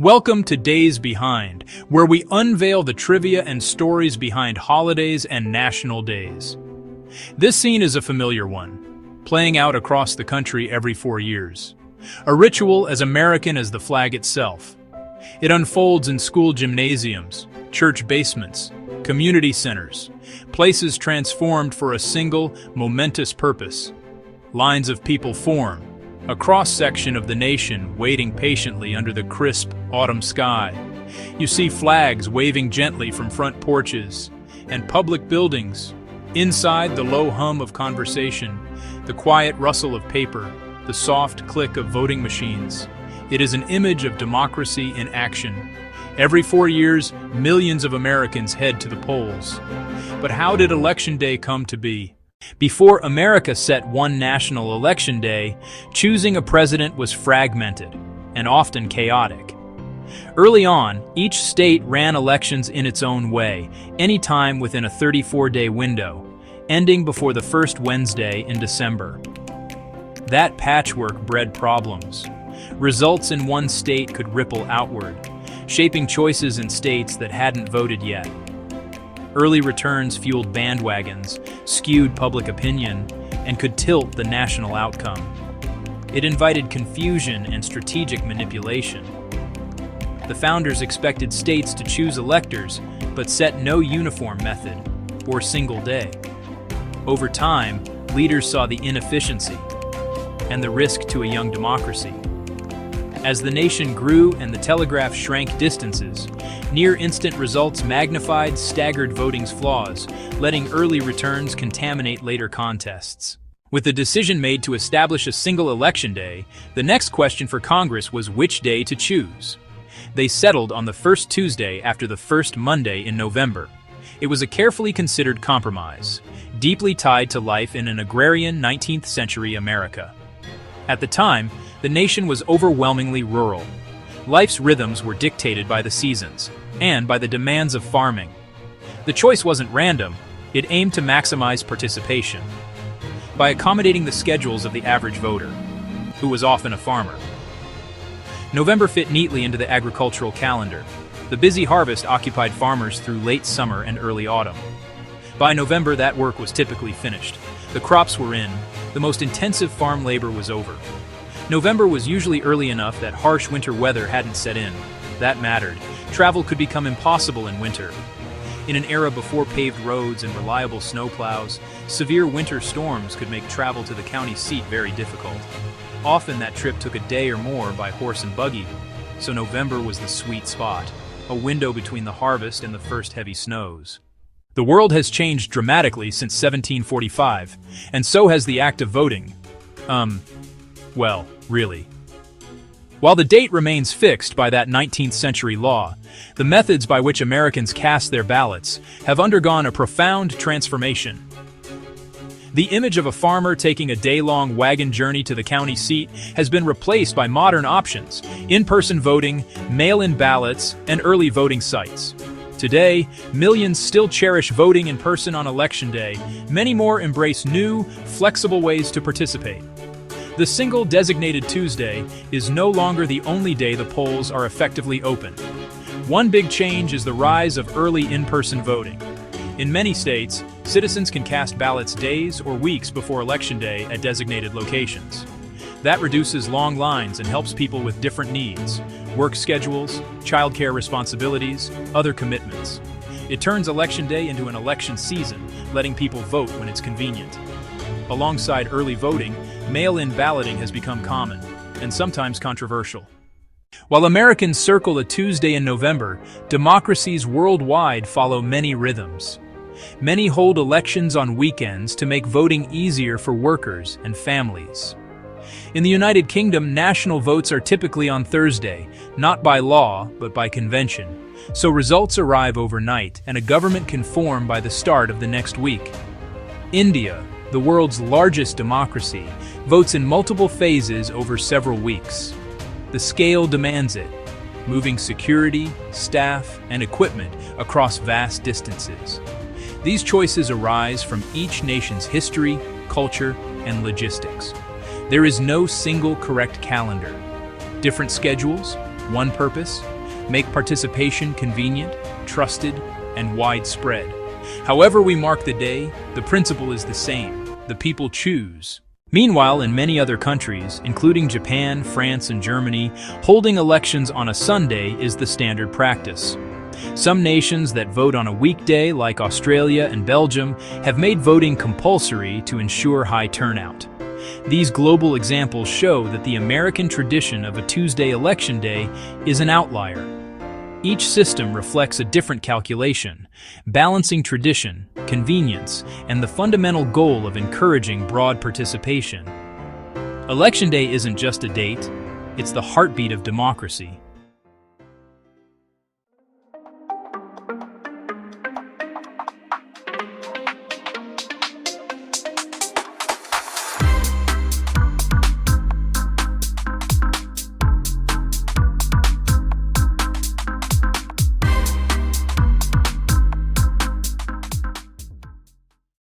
Welcome to Days Behind, where we unveil the trivia and stories behind holidays and national days. This scene is a familiar one, playing out across the country every 4 years. A ritual as American as the flag itself. It unfolds in school gymnasiums, church basements, community centers, places transformed for a single, momentous purpose. Lines of people form, a cross-section of the nation waiting patiently under the crisp autumn sky. You see flags waving gently from front porches and public buildings. Inside, the low hum of conversation, the quiet rustle of paper, the soft click of voting machines. It is an image of democracy in action. Every 4 years, millions of Americans head to the polls. But how did Election Day come to be? Before America set one national election day, choosing a president was fragmented and often chaotic. Early on, each state ran elections in its own way, anytime within a 34-day window, ending before the first Wednesday in December. That patchwork bred problems. Results in one state could ripple outward, shaping choices in states that hadn't voted yet. Early returns fueled bandwagons, skewed public opinion, and could tilt the national outcome. It invited confusion and strategic manipulation. The founders expected states to choose electors, but set no uniform method or single day. Over time, leaders saw the inefficiency and the risk to a young democracy. As the nation grew and the telegraph shrank distances, near-instant results magnified staggered voting's flaws, letting early returns contaminate later contests. With the decision made to establish a single election day, the next question for Congress was which day to choose. They settled on the first Tuesday after the first Monday in November. It was a carefully considered compromise, deeply tied to life in an agrarian 19th century America. At the time, the nation was overwhelmingly rural. Life's rhythms were dictated by the seasons and by the demands of farming. The choice wasn't random, it aimed to maximize participation by accommodating the schedules of the average voter, who was often a farmer. November fit neatly into the agricultural calendar. The busy harvest occupied farmers through late summer and early autumn. By November, that work was typically finished. The crops were in, the most intensive farm labor was over. November was usually early enough that harsh winter weather hadn't set in. That mattered. Travel could become impossible in winter. In an era before paved roads and reliable snowplows, severe winter storms could make travel to the county seat very difficult. Often that trip took a day or more by horse and buggy, so November was the sweet spot, a window between the harvest and the first heavy snows. The world has changed dramatically since 1745, and so has the act of voting. Well, really. While the date remains fixed by that 19th century law, the methods by which Americans cast their ballots have undergone a profound transformation. The image of a farmer taking a day-long wagon journey to the county seat has been replaced by modern options, in-person voting, mail-in ballots, and early voting sites. Today, millions still cherish voting in person on Election Day. Many more embrace new, flexible ways to participate. The single designated Tuesday is no longer the only day the polls are effectively open. One big change is the rise of early in-person voting. In many states, citizens can cast ballots days or weeks before Election Day at designated locations. That reduces long lines and helps people with different needs, work schedules, childcare responsibilities, other commitments. It turns Election Day into an election season, letting people vote when it's convenient. Alongside early voting, mail-in balloting has become common, and sometimes controversial. While Americans circle a Tuesday in November, democracies worldwide follow many rhythms. Many hold elections on weekends to make voting easier for workers and families. In the United Kingdom, national votes are typically on Thursday, not by law, but by convention. So results arrive overnight, and a government can form by the start of the next week. India, the world's largest democracy, votes in multiple phases over several weeks. The scale demands it, moving security, staff, and equipment across vast distances. These choices arise from each nation's history, culture, and logistics. There is no single correct calendar. Different schedules, one purpose, make participation convenient, trusted, and widespread. However we mark the day, the principle is the same. The people choose. Meanwhile, in many other countries, including Japan, France, and Germany, holding elections on a Sunday is the standard practice. Some nations that vote on a weekday, like Australia and Belgium, have made voting compulsory to ensure high turnout. These global examples show that the American tradition of a Tuesday election day is an outlier. Each system reflects a different calculation, balancing tradition, convenience, and the fundamental goal of encouraging broad participation. Election Day isn't just a date, it's the heartbeat of democracy.